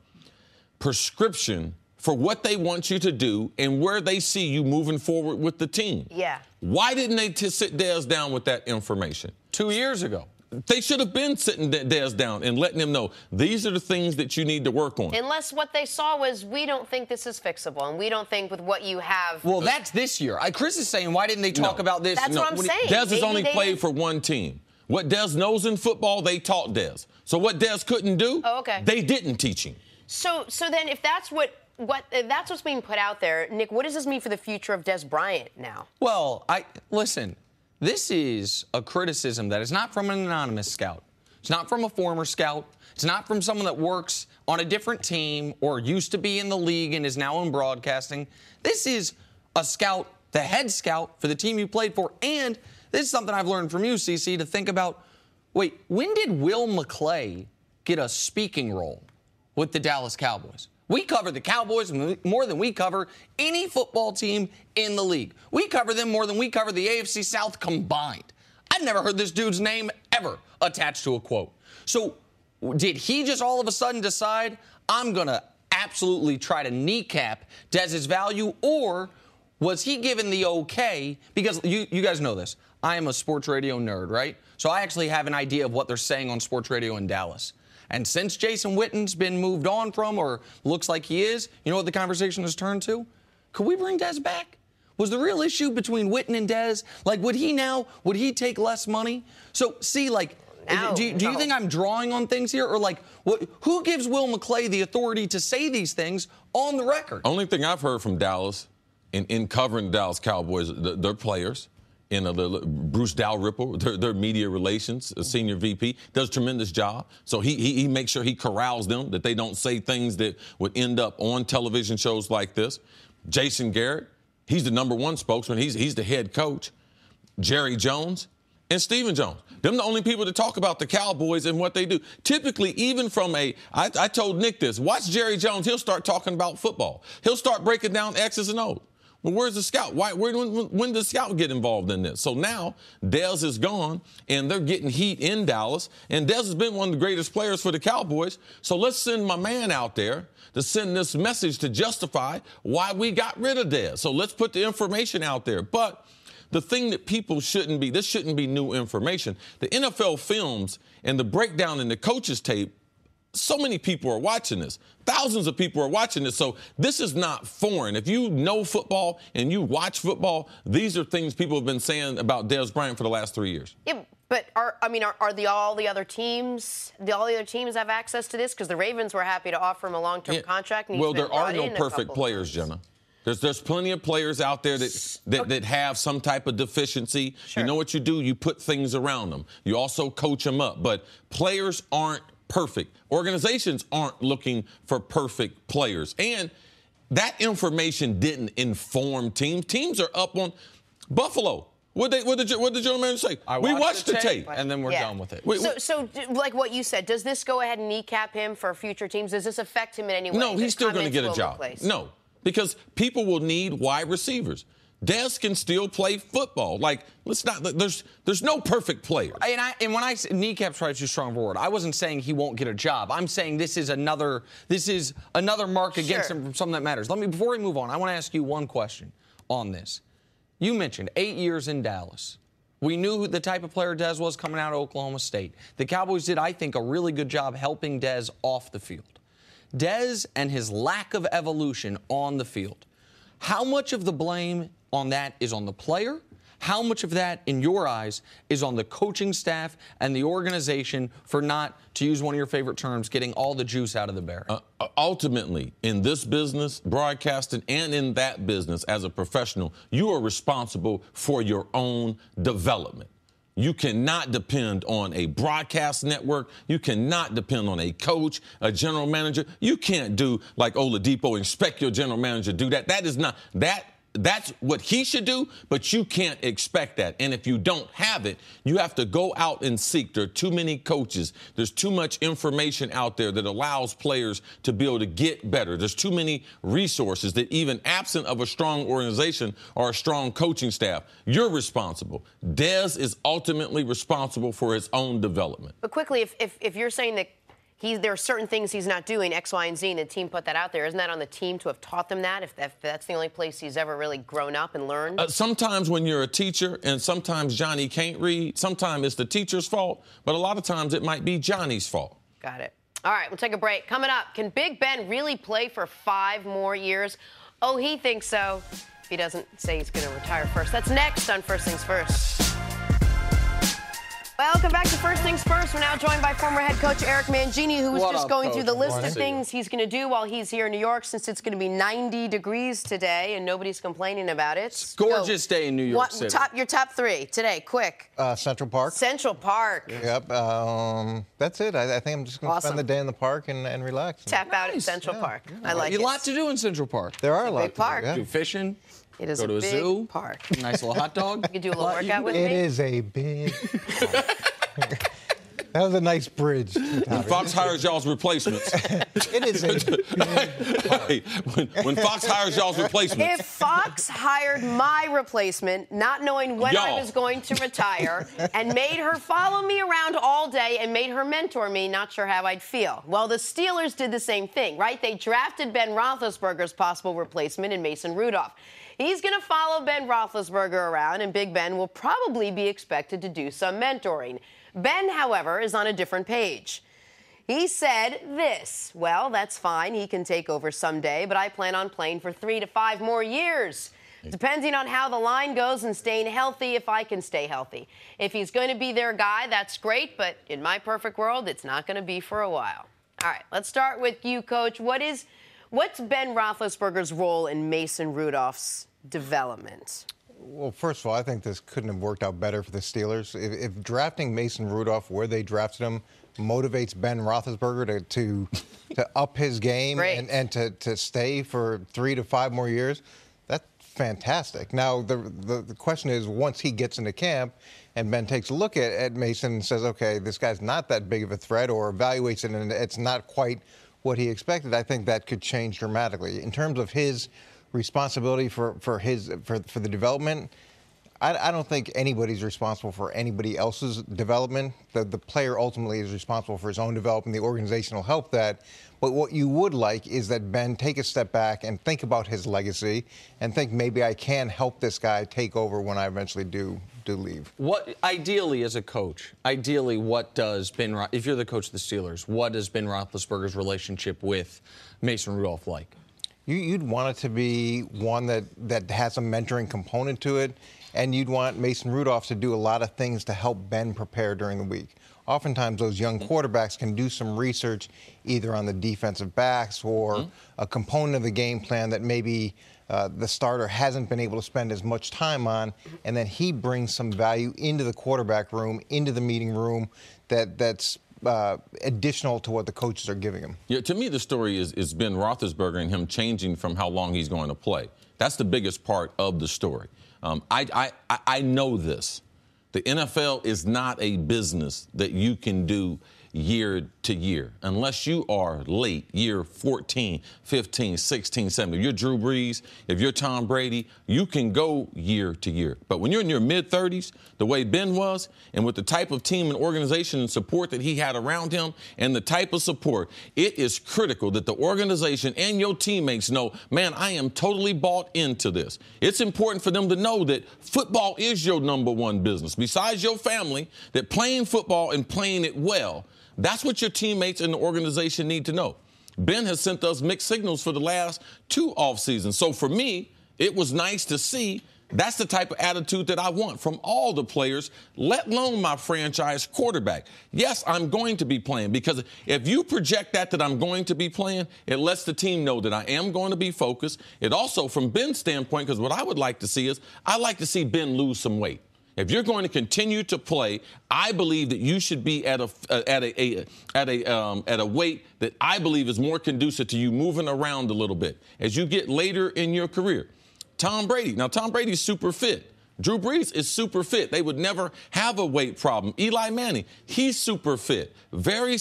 prescription for what they want you to do and where they see you moving forward with the team. Yeah. Why didn't they sit Dez down with that information? 2 years ago. They should have been sitting Dez down and letting him know these are the things that you need to work on. Unless what they saw was, we don't think this is fixable, and we don't think with what you have. Well, that's this year. Chris is saying, why didn't they talk about this? That's what I'm saying. Dez has only played for one team. What Dez knows in football, they taught Dez. So what Dez couldn't do, they didn't teach him. So then if that's if that's what's being put out there, Nick, what does this mean for the future of Dez Bryant now? Well, listen. This is a criticism that is not from an anonymous scout. It's not from a former scout. It's not from someone that works on a different team or used to be in the league and is now in broadcasting. This is a scout, the head scout for the team you played for. And this is something I've learned from you, CC, to think about, wait, when did Will McClay get a speaking role with the Dallas Cowboys? We cover the Cowboys more than we cover any football team in the league. We cover them more than we cover the AFC South combined. I've never heard this dude's name ever attached to a quote. So did he just all of a sudden decide, I'm going to absolutely try to kneecap Dez's value, or was he given the okay? Because you guys know this. I am a sports radio nerd, right? So I actually have an idea of what they're saying on sports radio in Dallas. And since Jason Witten's been moved on from, or looks like he is, you know what the conversation has turned to? Could we bring Dez back? Was the real issue between Witten and Dez, like, would he take less money? So, see, like, do you think I'm drawing on things here? Or, like, who gives Will McClay the authority to say these things on the record? Only thing I've heard from Dallas in covering the Dallas Cowboys, their players, Bruce Dalrymple, their media relations, a senior VP, does a tremendous job. So he makes sure he corrals them, that they don't say things that would end up on television shows like this. Jason Garrett, he's the number 1 spokesman. He's the head coach. Jerry Jones and Stephen Jones. Them the only people that talk about the Cowboys and what they do. Typically, even from I told Nick this, watch Jerry Jones, he'll start talking about football. He'll start breaking down X's and O's. Well, where's the scout? When does the scout get involved in this? So now Dez is gone, and they're getting heat in Dallas. And Dez has been one of the greatest players for the Cowboys. So let's send my man out there to send this message to justify why we got rid of Dez. So let's put the information out there. But the thing that people shouldn't be, this shouldn't be new information. The NFL films and the breakdown in the coaches tape, so many people are watching this. Thousands of people are watching this. So this is not foreign. If you know football and you watch football, these are things people have been saying about Dez Bryant for the last 3 years. Yeah, but all the other teams have access to this? Because the Ravens were happy to offer him a long-term contract. And well, there are no perfect players, Jenna. There's plenty of players out there that have some type of deficiency. Sure. You know what you do? You put things around them. You also coach them up. But players aren't perfect. Organizations aren't looking for perfect players. And that information didn't inform teams. Teams are up on Buffalo. What did the general manager say? We watched the tape. And then we're done with it. So, like what you said, does this go ahead and kneecap him for future teams? Does this affect him in any way? No, he's still going to get a job. No, because people will need wide receivers. Dez can still play football. Like, let's not. There's no perfect player. And when I say kneecap's probably too strong of a word. I wasn't saying he won't get a job. I'm saying this is another mark against him from something that matters. Before we move on, I want to ask you one question on this. You mentioned 8 years in Dallas. We knew the type of player Dez was coming out of Oklahoma State. The Cowboys did, I think, a really good job helping Dez off the field. Dez and his lack of evolution on the field. How much of the blame on that is on the player? How much of that, in your eyes, is on the coaching staff and the organization for not, to use one of your favorite terms, getting all the juice out of the berry? Ultimately, in this business, broadcasting, and in that business as a professional, you are responsible for your own development. You cannot depend on a broadcast network. You cannot depend on a coach, a general manager. You can't do like Oladipo, expect your general manager to do that. That is not that. That's what he should do, but you can't expect that. And if you don't have it, you have to go out and seek. There are too many coaches. There's too much information out there that allows players to be able to get better. There's too many resources that even absent of a strong organization or a strong coaching staff, you're responsible. Dez is ultimately responsible for his own development. But quickly, if you're saying that there are certain things he's not doing, X, Y, and Z, and the team put that out there. Isn't that on the team to have taught them that, if that's the only place he's ever really grown up and learned? Sometimes when you're a teacher, and sometimes Johnny can't read, sometimes it's the teacher's fault, but a lot of times it might be Johnny's fault. Got it. All right, we'll take a break. Coming up, can Big Ben really play for 5 more years? Oh, he thinks so. If he doesn't say he's going to retire first. That's next on First Things First. Welcome back to First Things First. We're now joined by former head coach Eric Mangini, who was just going through the list of things he's going to do while he's here in New York, since it's going to be 90 degrees today and nobody's complaining about it. It's a gorgeous day in New York City. Your top 3 today, quick. Central Park. Central Park. Yep. That's it. I think I'm just going to spend the day in the park and relax. Tap out at Central Park. Yeah. I like it. A lot to do in Central Park. There are a lot big park. to do. Do fishing. It is go to a big zoo. Park. Nice little hot dog. You can do a little workout with me. It is a big That was a nice bridge. When Fox hires y'all's replacements. It is when Fox hires y'all's replacements. If Fox hired my replacement, not knowing when I was going to retire, and made her follow me around all day and made her mentor me, not sure how I'd feel. Well, the Steelers did the same thing, right? They drafted Ben Roethlisberger's possible replacement in Mason Rudolph. He's going to follow Ben Roethlisberger around, and Big Ben will probably be expected to do some mentoring. Ben, however, is on a different page. He said this: well, that's fine. He can take over someday, but I plan on playing for 3 to 5 more years, depending on how the line goes and staying healthy, if I can stay healthy. If he's going to be their guy, that's great, but in my perfect world, it's not going to be for a while. All right, let's start with you, Coach. What's Ben Roethlisberger's role in Mason Rudolph's development? Well, first of all, I think this couldn't have worked out better for the Steelers. If drafting Mason Rudolph where they drafted him motivates Ben Roethlisberger to up his game and to stay for 3 to 5 more years, that's fantastic. Now, the question is, once he gets into camp and Ben takes a look at Mason and says, okay, this guy's not that big of a threat, or evaluates it and it's not quite what he expected, I think that could change dramatically. In terms of his responsibility for the development, I don't think anybody's responsible for anybody else's development. The player ultimately is responsible for his own development. The organization will help that. But what you would like is that Ben take a step back and think about his legacy and think maybe I can help this guy take over when I eventually do leave. What ideally, as a coach, what does if you're the coach of the Steelers, what does Ben Roethlisberger's relationship with Mason Rudolph like? You'd want it to be one that has a mentoring component to it, and you'd want Mason Rudolph to do a lot of things to help Ben prepare during the week. Oftentimes, those young quarterbacks can do some research either on the defensive backs or a component of the game plan that maybe the starter hasn't been able to spend as much time on, and then he brings some value into the quarterback room, into the meeting room that's additional to what the coaches are giving him. Yeah, to me, the story is Ben Roethlisberger and him changing from how long he's going to play. That's the biggest part of the story. I know this. The NFL is not a business that you can do year to year unless you are late, year 14, 15, 16, 17. If you're Drew Brees, if you're Tom Brady, you can go year to year. But when you're in your mid-30s, the way Ben was, and with the type of team and organization and support that he had around him and the type of support, it is critical that the organization and your teammates know, man, I am totally bought into this. It's important for them to know that football is your number one business. Besides your family, that playing football and playing it well, that's what your teammates and the organization need to know. Ben has sent us mixed signals for the last 2 off seasons. So for me, it was nice to see. That's the type of attitude that I want from all the players, let alone my franchise quarterback. Yes, I'm going to be playing, because if you project that I'm going to be playing, it lets the team know that I am going to be focused. It also, from Ben's standpoint, because what I would like to see is I like to see Ben lose some weight. If you're going to continue to play, I believe that you should be at a weight that I believe is more conducive to you moving around a little bit as you get later in your career. Tom Brady. Now, Tom Brady's super fit. Drew Brees is super fit. They would never have a weight problem. Eli Manning, he's super fit. Very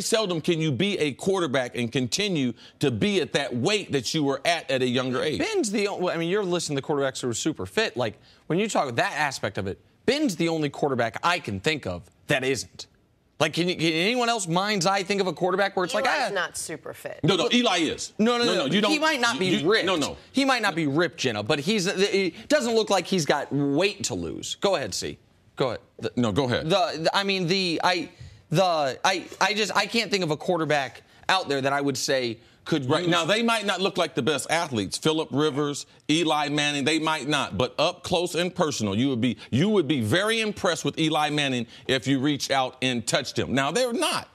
seldom can you be a quarterback and continue to be at that weight that you were at a younger age. Ben's you're listening to quarterbacks who are super fit. Like, when you talk about that aspect of it, Ben's the only quarterback I can think of that isn't. Like, can anyone else mind's eye think of a quarterback where it's Eli's not super fit. No, Eli is. No. You don't, he might not be ripped. No. He might not be ripped, Jenna, but he doesn't look like he's got weight to lose. Go ahead, C. Go ahead. Go ahead. I can't think of a quarterback out there that I would say could right now, they might not look like the best athletes. Phillip Rivers, Eli Manning, they might not. But up close and personal, you would be very impressed with Eli Manning if you reached out and touched him. Now, they're not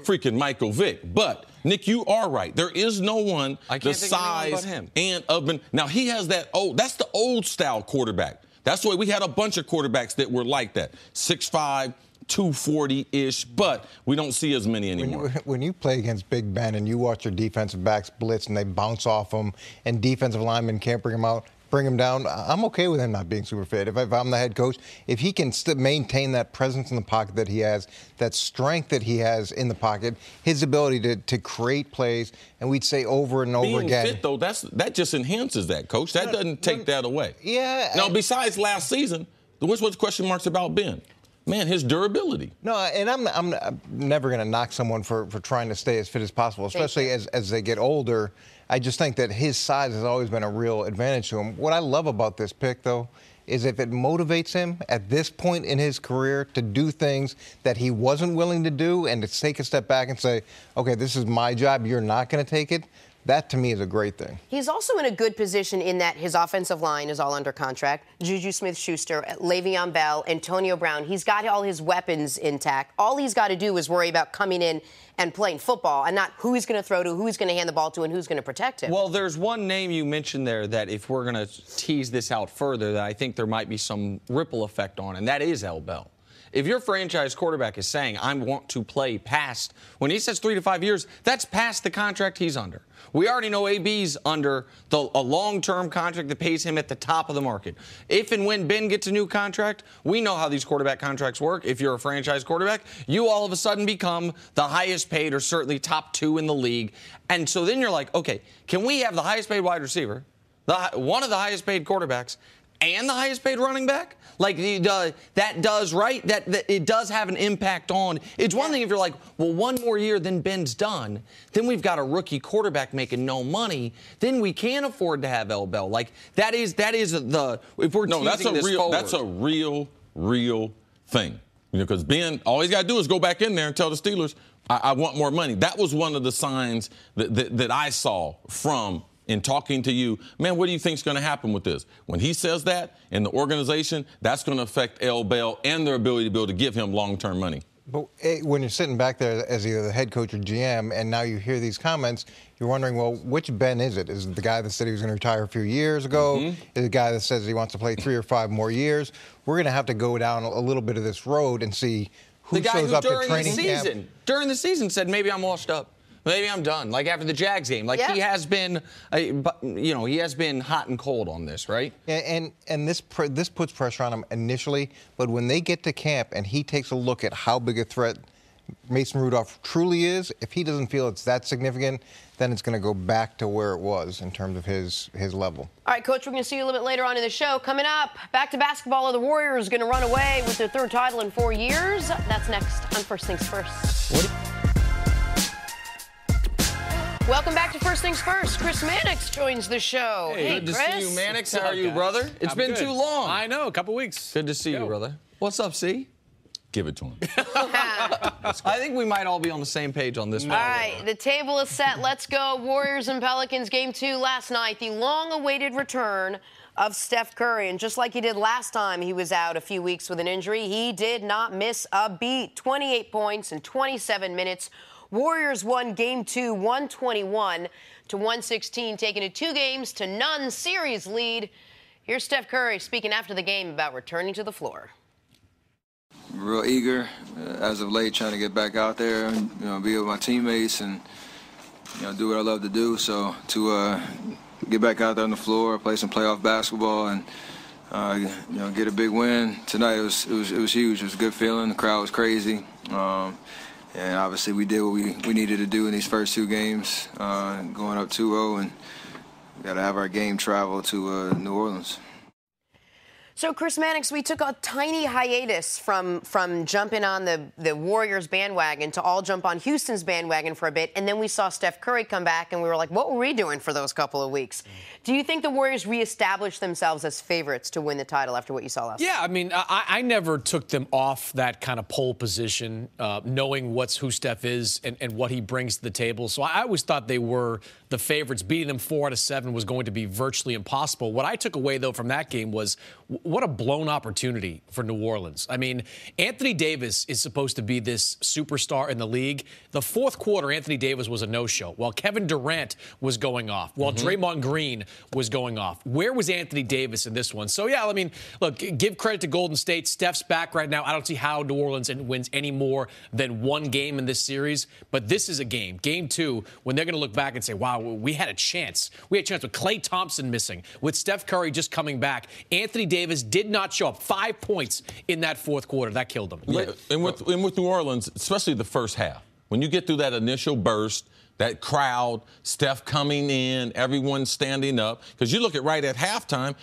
freaking Michael Vick. But, Nick, you are right. There is no one the size and of. Now, he has that's the old style quarterback. That's the way we had a bunch of quarterbacks that were like that. 6'5", 240-ish, but we don't see as many anymore. When you play against Big Ben and you watch your defensive backs blitz and they bounce off them and defensive linemen can't bring them down, I'm okay with him not being super fit. If I'm the head coach, if he can maintain that presence in the pocket that he has, that strength that he has in the pocket, his ability to create plays, and we'd say over and over again. Being fit, though, that just enhances that, Coach. That doesn't take that away. Yeah. Now, besides last season, what's question marks about Ben? Man, his durability. No, and I'm never going to knock someone for trying to stay as fit as possible, especially as they get older. I just think that his size has always been a real advantage to him. What I love about this pick, though, is if it motivates him at this point in his career to do things that he wasn't willing to do and to take a step back and say, okay, this is my job, you're not going to take it. That, to me, is a great thing. He's also in a good position in that his offensive line is all under contract. Juju Smith-Schuster, Le'Veon Bell, Antonio Brown. He's got all his weapons intact. All he's got to do is worry about coming in and playing football and not who he's going to throw to, who he's going to hand the ball to, and who's going to protect him. Well, there's one name you mentioned there that if we're going to tease this out further, that I think there might be some ripple effect on, and that is L. Bell. if your franchise quarterback is saying, I want to play past, when he says 3 to 5 years, that's past the contract he's under. We already know AB's under a long-term contract that pays him at the top of the market. If and when Ben gets a new contract, we know how these quarterback contracts work. If you're a franchise quarterback, you all of a sudden become the highest paid or certainly top 2 in the league. And so then you're like, okay, can we have the highest paid wide receiver, one of the highest paid quarterbacks, and the highest paid running back? Like, that does, right? That it does have an impact on. It's one thing if you're like, well, one more year, then Ben's done. Then we've got a rookie quarterback making no money. Then we can't afford to have L. Bell. Like, that is the, if we're teasing this forward. That's a real thing. You know, because Ben, all he's got to do is go back in there and tell the Steelers, I want more money. That was one of the signs that I saw from in talking to you, man, what do you think is going to happen with this? When he says that in the organization, that's going to affect L. Bell and their ability to be able to give him long-term money. But when you're sitting back there as either the head coach or GM, and now you hear these comments, you're wondering, well, which Ben is it? Is it the guy that said he was going to retire a few years ago? Is it the guy that says he wants to play 3 or 5 more years? We're going to have to go down a little bit of this road and see who shows up at training camp. During the season said, maybe I'm washed up. Maybe I'm done. Like after the Jags game, like he has been, he has been hot and cold on this, right? And this puts pressure on him initially, but when they get to camp and he takes a look at how big a threat Mason Rudolph truly is, if he doesn't feel it's that significant, then it's going to go back to where it was in terms of his level. All right, Coach, we're going to see you a little bit later on in the show. Coming up, back to basketball. Are the Warriors going to run away with their 3rd title in 4 years? That's next on First Things First. Welcome back to First Things First. Chris Mannix joins the show. Hey, good Chris. to see you, Mannix. How are you, brother? It's been too long. I know, a couple weeks. Good to see you, brother. What's up, C? Give it to him. I think we might all be on the same page on this one. All right, the table is set. Let's go. Warriors and Pelicans, Game 2 last night. The long-awaited return of Steph Curry. And just like he did last time he was out a few weeks with an injury, he did not miss a beat. 28 points in 27 minutes. Warriors won Game 2, 121-116, taking a 2-0 series lead. Here's Steph Curry speaking after the game about returning to the floor. Real eager as of late, trying to get back out there and be with my teammates and do what I love to do. So to get back out there on the floor, play some playoff basketball, and get a big win tonight. It was huge. It was a good feeling. The crowd was crazy. And obviously we did what we needed to do in these first 2 games, going up 2-0, and we got to have our game travel to New Orleans. So, Chris Mannix, we took a tiny hiatus from jumping on the Warriors bandwagon to all jump on Houston's bandwagon for a bit, and then we saw Steph Curry come back, and we were like, what were we doing for those couple of weeks? Do you think the Warriors reestablished themselves as favorites to win the title after what you saw last night? Yeah, I mean, I never took them off that kind of pole position, knowing who Steph is and what he brings to the table. So I always thought they were the favorites. Beating them 4 out of 7 was going to be virtually impossible. What I took away, though, from that game was what a blown opportunity for New Orleans. I mean, Anthony Davis is supposed to be this superstar in the league. The 4th quarter, Anthony Davis was a no-show, while Kevin Durant was going off, while Draymond Green was going off. Where was Anthony Davis in this one? So, yeah, I mean, look, give credit to Golden State. Steph's back right now. I don't see how New Orleans wins any more than 1 game in this series. But this is a game, Game 2, when they're going to look back and say, wow, we had a chance. We had a chance with Klay Thompson missing, with Steph Curry just coming back. Anthony Davis did not show up. 5 points in that 4th quarter. That killed them. Yeah, and with New Orleans, especially the first half, when you get through that initial burst, that crowd, Steph coming in, everyone standing up. Because you look at right at halftime,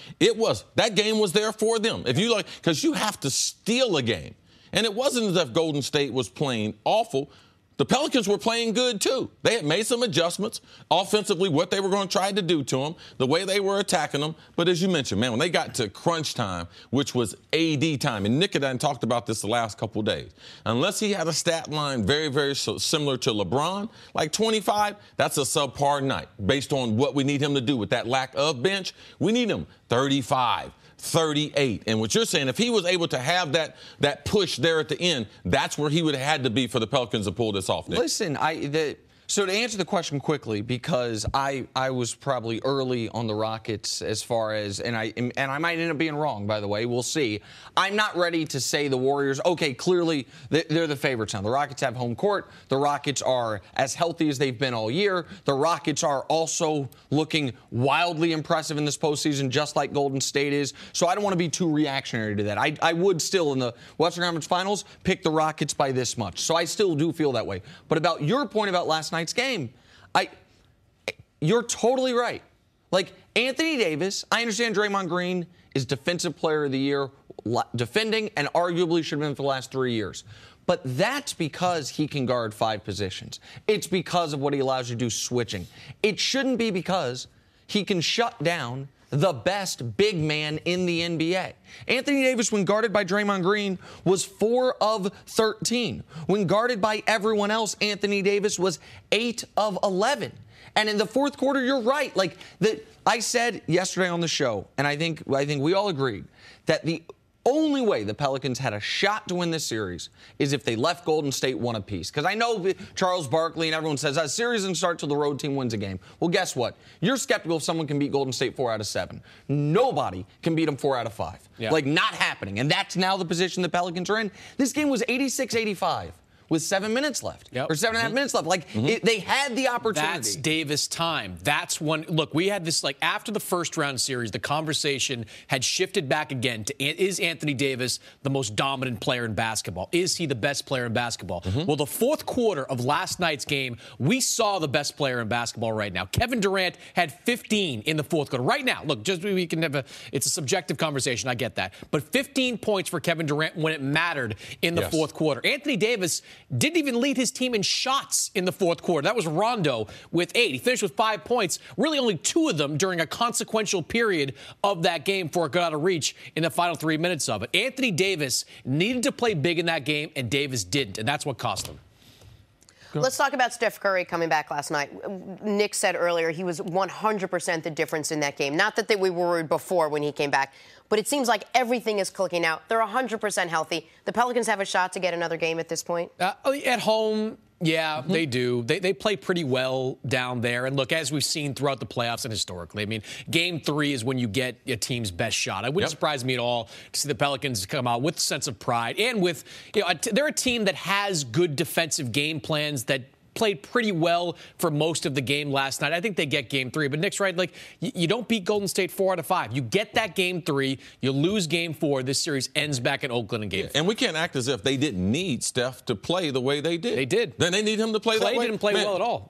that game was there for them. If you because you have to steal a game. And it wasn't as if Golden State was playing awful. The Pelicans were playing good, too. They had made some adjustments offensively, what they were going to try to do to them, the way they were attacking them. But as you mentioned, man, when they got to crunch time, which was AD time, and Nick and I talked about this the last couple of days, unless he had a stat line very, very similar to LeBron, like 25, that's a subpar night based on what we need him to do with that lack of bench. We need him 35. 38. And what you're saying, if he was able to have that push there at the end, that's where he would have had to be for the Pelicans to pull this off, Nick. Listen, So to answer the question quickly, because I was probably early on the Rockets as far as, and I might end up being wrong, by the way. We'll see. I'm not ready to say the Warriors, okay, clearly they're the favorites now. The Rockets have home court. The Rockets are as healthy as they've been all year. The Rockets are also looking wildly impressive in this postseason, just like Golden State is. So I don't want to be too reactionary to that. I would still, in the Western Conference Finals, pick the Rockets by this much. So I still do feel that way. But about your point about last night's game, you're totally right. Like, Anthony Davis, I understand Draymond Green is Defensive Player of the Year, defending, and arguably should have been for the last 3 years. But that's because he can guard 5 positions. It's because of what he allows you to do switching. It shouldn't be because he can shut down the best big man in the NBA. Anthony Davis, when guarded by Draymond Green, was 4 of 13. When guarded by everyone else, Anthony Davis was 8 of 11. And in the fourth quarter, you're right. Like, I said yesterday on the show, and I think we all agreed, that the only way the Pelicans had a shot to win this series is if they left Golden State one apiece. Because I know Charles Barkley and everyone says, a series doesn't start till the road team wins a game. Well, guess what? You're skeptical if someone can beat Golden State 4 out of 7. Nobody can beat them 4 out of 5. Yeah. Like, not happening. And that's now the position the Pelicans are in. This game was 86-85. With 7 minutes left, or 7.5 minutes left. Like, they had the opportunity. That's Davis time. That's when, look, we had this, like, after the first round series, the conversation had shifted back again to, is Anthony Davis the most dominant player in basketball? Is he the best player in basketball? Well, the fourth quarter of last night's game, we saw the best player in basketball right now. Kevin Durant had 15 in the fourth quarter. Right now, look, just we can have it's a subjective conversation, I get that. But 15 points for Kevin Durant when it mattered in the fourth quarter. Anthony Davis didn't even lead his team in shots in the fourth quarter. That was Rondo with 8. He finished with 5 points, really only 2 of them during a consequential period of that game before it got out of reach in the final 3 minutes of it. Anthony Davis needed to play big in that game, and Davis didn't, and that's what cost him. Let's talk about Steph Curry coming back last night. Nick said earlier he was 100% the difference in that game. Not that we were worried before when he came back, but it seems like everything is clicking out. They're 100% healthy. The Pelicans have a shot to get another game at this point? At home, yeah, they do. They play pretty well down there. And look, as we've seen throughout the playoffs and historically, I mean, Game 3 is when you get your team's best shot. It wouldn't surprise me at all to see the Pelicans come out with a sense of pride and with, they're a team that has good defensive game plans that played pretty well for most of the game last night. I think they get Game 3. But Nick's right. Like, you don't beat Golden State 4 out of 5. You get that Game 3. You lose Game 4. This series ends back in Oakland in Game 4. And we can't act as if they didn't need Steph to play the way they did. They did. Then they need him to play that way. Clay didn't play well at all.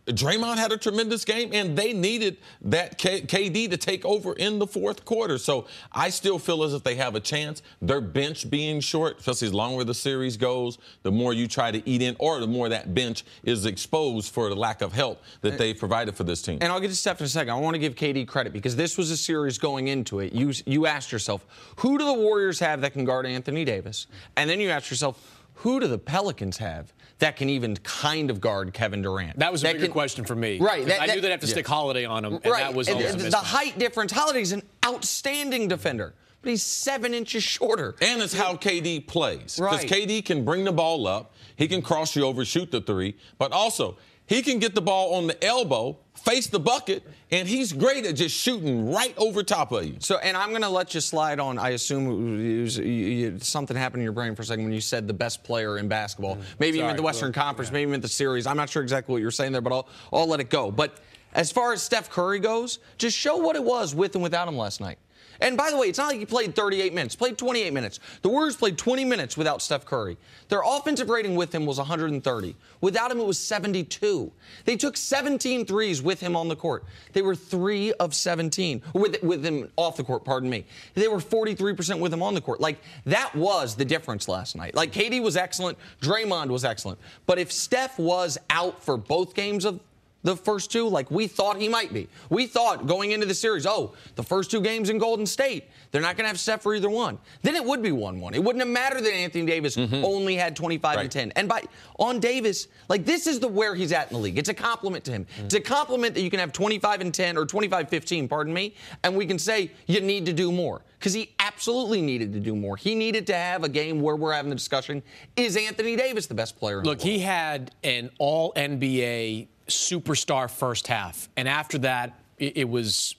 Draymond had a tremendous game, and they needed that KD to take over in the fourth quarter. So I still feel as if they have a chance. Their bench being short, especially as longer the series goes, the more you try to eat in, or the more that bench is exposed for the lack of help that they provided for this team. And I'll get to Steph in a second. I want to give KD credit because this was a series going into it. You asked yourself, who do the Warriors have that can guard Anthony Davis? And then you asked yourself, who do the Pelicans have that can even kind of guard Kevin Durant? That was a bigger question for me. Right. I knew they'd have to stick Holiday on him, and that was always a mismatch. The height difference. Holiday's an outstanding defender, but he's 7 inches shorter. And it's how KD plays. Because KD can bring the ball up, he can cross you over, shoot the 3, but also he can get the ball on the elbow, face the bucket, and he's great at just shooting right over top of you. So, and I'm going to let you slide on, I assume something happened in your brain for a second when you said the best player in basketball. Maybe you meant the Western Conference, maybe you meant the series. I'm not sure exactly what you're saying there, but I'll let it go. But as far as Steph Curry goes, just show what it was with and without him last night. And by the way, it's not like he played 38 minutes. Played 28 minutes. The Warriors played 20 minutes without Steph Curry. Their offensive rating with him was 130. Without him, it was 72. They took 17 threes with him on the court. They were 3 of 17. With him off the court, pardon me. They were 43% with him on the court. Like, that was the difference last night. Like, KD was excellent. Draymond was excellent. But if Steph was out for both games of the first two like we thought he might be. We thought going into the series, the first two games in Golden State, they're not going to have Steph for either one. Then it would be 1-1. It wouldn't have mattered that Anthony Davis only had 25 and 10. And on Davis, this is where he's at in the league. It's a compliment to him. It's a compliment that you can have 25 and 10 or 25-15, pardon me, and we can say you need to do more. Because he absolutely needed to do more. He needed to have a game where we're having the discussion, is Anthony Davis the best player in the world? Look, he had an all-NBA superstar first half. And after that, it was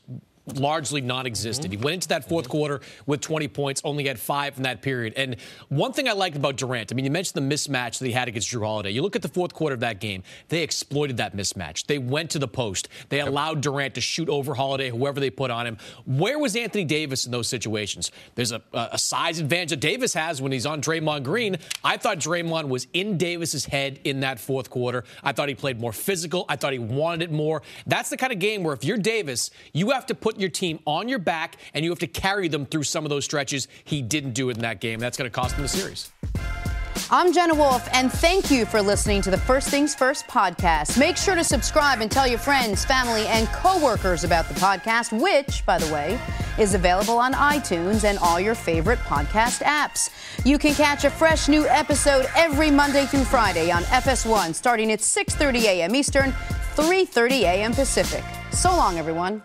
largely non-existent. He went into that fourth quarter with 20 points, only had 5 in that period. And one thing I liked about Durant, you mentioned the mismatch that he had against Jrue Holiday. You look at the fourth quarter of that game, they exploited that mismatch. They went to the post. They allowed Durant to shoot over Holiday, whoever they put on him. Where was Anthony Davis in those situations? There's a size advantage that Davis has when he's on Draymond Green. I thought Draymond was in Davis's head in that fourth quarter. I thought he played more physical. I thought he wanted it more. That's the kind of game where if you're Davis, you have to put your team on your back and you have to carry them through some of those stretches. He didn't do it in that game. That's going to cost him the series. I'm Jenna Wolf, and thank you for listening to the First Things First podcast. Make sure to subscribe and tell your friends, family, and coworkers about the podcast, which, by the way, is available on iTunes and all your favorite podcast apps. You can catch a fresh new episode every Monday through Friday on FS1, starting at 6:30 a.m. Eastern, 3:30 a.m. Pacific. So long, everyone.